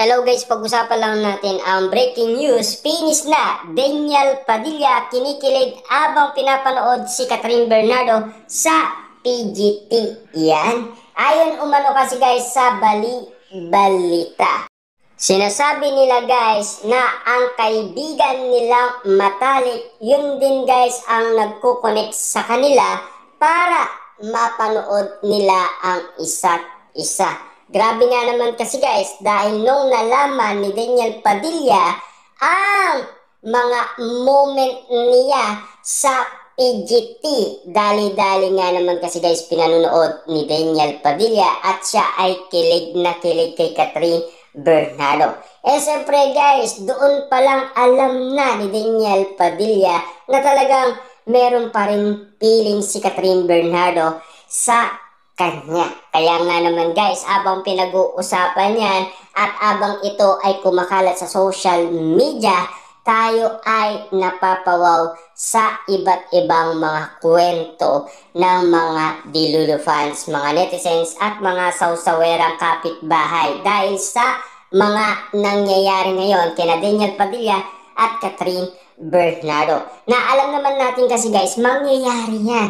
Hello guys, pag-usapan lang natin ang breaking news. Finish na! Daniel Padilla kinikilig habang pinapanood si Catherine Bernardo sa PGT. Yan. Ayon umano kasi guys sa balita. Sinasabi nila guys na ang kaibigan nilang matalik, yun din guys ang nagkukonek sa kanila para mapanood nila ang isa't isa. Grabe nga naman kasi guys, dahil nung nalaman ni Daniel Padilla ang mga moment niya sa PGT, dali-dali nga naman kasi guys pinanonood ni Daniel Padilla at siya ay kilig na kilig kay Catherine Bernardo. Siyempre guys, doon palang alam na ni Daniel Padilla na talagang meron pa rin feeling si Catherine Bernardo sa kanya. Kaya nga naman guys, abang pinag-uusapan yan at abang ito ay kumakalat sa social media, tayo ay napapawaw sa iba't ibang mga kwento ng mga Dilulu fans, mga netizens at mga sawsawerang kapitbahay dahil sa mga nangyayari ngayon kina Daniel Padilla at Catherine Bernardo. Na alam naman natin kasi guys, mangyayari yan.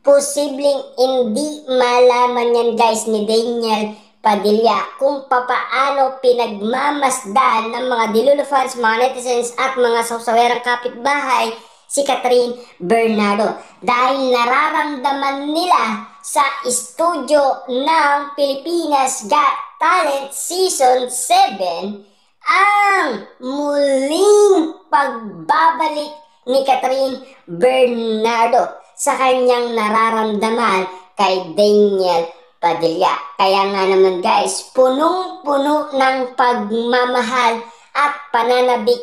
Posibleng hindi malaman yan guys ni Daniel Padilla kung papaano pinagmamasdan ng mga Dilulu fans, mga netizens at mga sawsawerang kapitbahay si Catherine Bernardo. Dahil nararamdaman nila sa studio ng Pilipinas Got Talent Season 7 ang muling pagbabalik ni Catherine Bernardo sa kanyang nararamdaman kay Daniel Padilla. Kaya nga naman guys, punong-puno ng pagmamahal at pananabik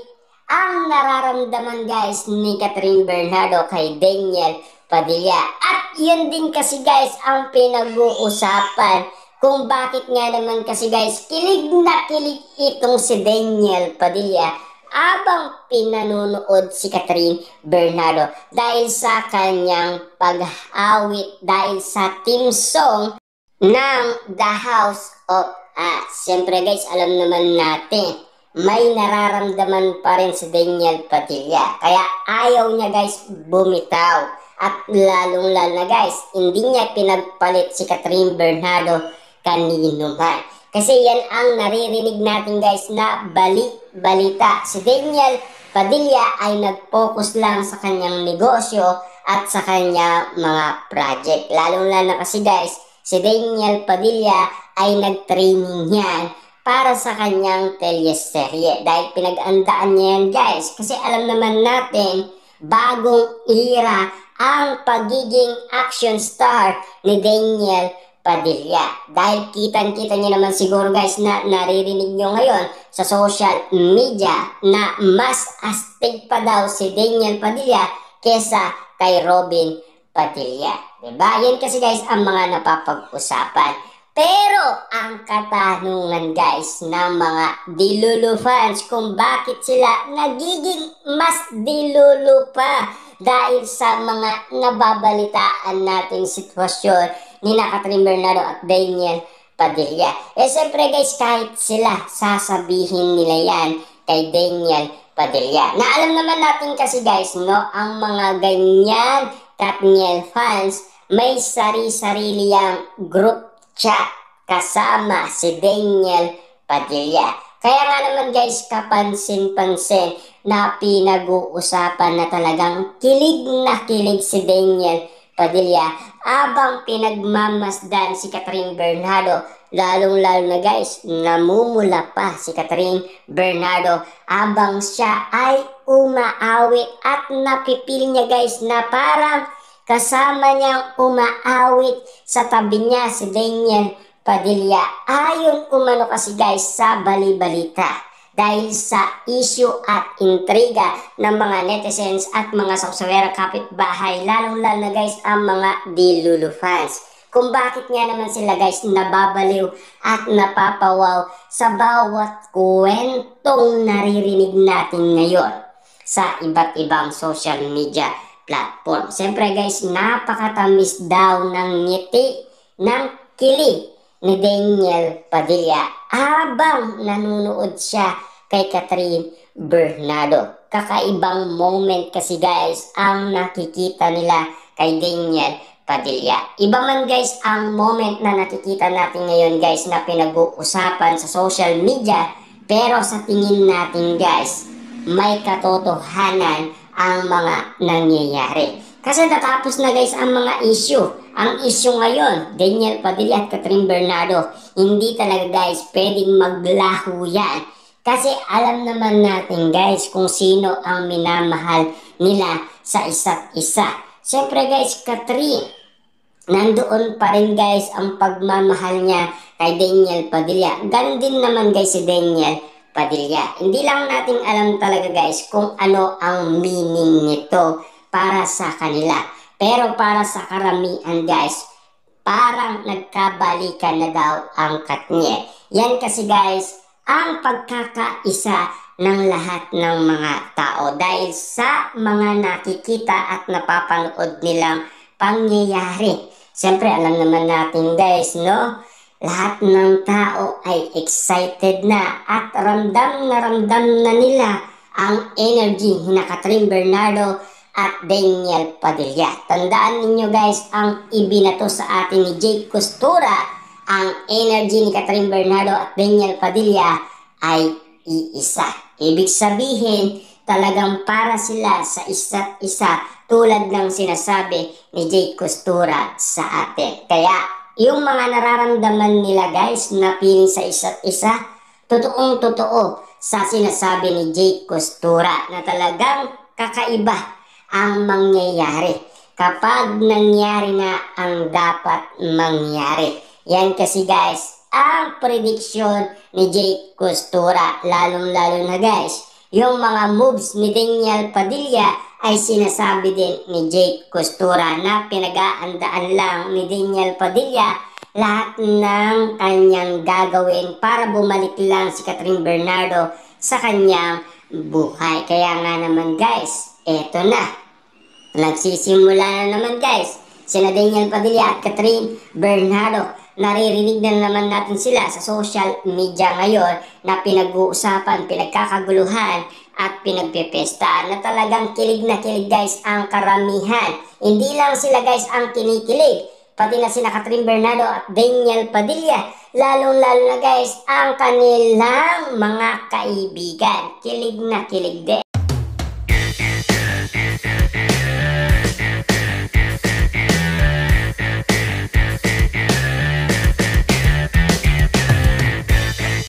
ang nararamdaman guys ni Catherine Bernardo kay Daniel Padilla. At yun din kasi guys ang pinag-uusapan kung bakit nga naman kasi guys kilig na kilig itong si Daniel Padilla abang pinanonood si Catherine Bernardo dahil sa kanyang pag-awit, dahil sa team song ng The House of Us. Siyempre guys, alam naman natin, may nararamdaman pa rin si Daniel Padilla. Kaya ayaw niya guys bumitaw. At lalong-lalo na guys, hindi niya pinagpalit si Catherine Bernardo kanino man. Kasi yan ang naririnig natin guys na balita. Si Daniel Padilla ay nag-focus lang sa kanyang negosyo at sa kanyang mga project. Lalong-lalo na kasi guys, si Daniel Padilla ay nag-training yan para sa kanyang teleserye. Dahil pinag-andaan niya yan guys. Kasi alam naman natin, bagong era ang pagiging action star ni Daniel Padilla. Dahil kitang-kita niyo naman siguro guys na naririnig nyo ngayon sa social media na mas astig pa daw si Daniel Padilla kesa kay Robin Padilla. Diba? Yan kasi guys ang mga napapag-usapan. Pero ang katanungan guys ng mga Dilulu fans kung bakit sila nagiging mas Dilulu pa dahil sa mga nababalitaan nating sitwasyon ni Catherine Bernardo at Daniel Padilla. Siyempre guys, kahit sila sasabihin nila yan kay Daniel Padilla. Na alam naman natin kasi guys, no, ang mga ganyan Katniel fans, may sari-sarili yang group chat kasama si Daniel Padilla. Kaya nga naman guys, kapansin-pansin na pinag-uusapan na talagang kilig na kilig si Daniel Padilla abang pinagmamasdan si Catherine Bernardo. Lalong-lalo na guys, namumula pa si Catherine Bernardo abang siya ay umaawit at napipil niya guys na parang kasama niyang umaawit sa tabi niya si Daniel Padilla. Ayon umano kasi guys sa bali-balita. Dahil sa issue at intriga ng mga netizens at mga sawsawerang kapitbahay, lalong-lalo na guys ang mga Dilulu fans. Kung bakit nga naman sila guys nababaliw at napapawaw sa bawat kwentong naririnig natin ngayon sa iba't ibang social media platform. Siyempre guys, napakatamis daw ng ngiti ng kilig ni Daniel Padilla habang nanonood siya kay Catherine Bernardo. Kakaibang moment kasi guys ang nakikita nila kay Daniel Padilla. Iba man guys ang moment na nakikita natin ngayon guys na pinag-uusapan sa social media, pero sa tingin natin guys may katotohanan ang mga nangyayari. Kasi natapos na guys ang mga issue. Ang issue ngayon, Daniel Padilla at Catherine Bernardo, hindi talaga guys pwedeng maglaho yan. Kasi alam naman natin guys kung sino ang minamahal nila sa isa't isa. Siyempre guys, Catherine, nandoon pa rin guys ang pagmamahal niya kay Daniel Padilla. Ganon din naman guys si Daniel Padilla. Hindi lang natin alam talaga guys kung ano ang meaning nito para sa kanila. Pero para sa karamihan guys, parang nagkabalikan na daw ang Katniel. Yan kasi guys, ang pagkakaisa ng lahat ng mga tao dahil sa mga nakikita at napapanood nilang pangyayari. Siyempre, alam naman natin guys, no? Lahat ng tao ay excited na at ramdam na nila ang energy ni Catherine Bernardo at Daniel Padilla. Tandaan ninyo guys, ang ibinato sa atin ni Jake Costura, ang energy ni Catherine Bernardo at Daniel Padilla ay iisa. Ibig sabihin, talagang para sila sa isa't isa tulad ng sinasabi ni Jake Costura sa atin. Kaya, yung mga nararamdaman nila guys na feeling sa isa't isa, totoong totoo sa sinasabi ni Jake Costura na talagang kakaiba ang mangyayari kapag nangyari na ang dapat mangyari. Yan kasi guys, ang prediksyon ni Jake Costura, lalong-lalo na guys, yung mga moves ni Daniel Padilla ay sinasabi din ni Jake Costura na pinag-aandaan lang ni Daniel Padilla lahat ng kanyang gagawin para bumalik lang si Catherine Bernardo sa kanyang buhay. Kaya nga naman guys, eto na. Nagsisimula na naman guys, sina Daniel Padilla at Catherine Bernardo. Naririnig na naman natin sila sa social media ngayon na pinag-uusapan, pinagkakaguluhan at pinagpipesta na talagang kilig na kilig guys ang karamihan. Hindi lang sila guys ang kinikilig, pati na sina Catherine Bernardo at Daniel Padilla, lalong-lalo na guys ang kanilang mga kaibigan. Kilig na kilig din.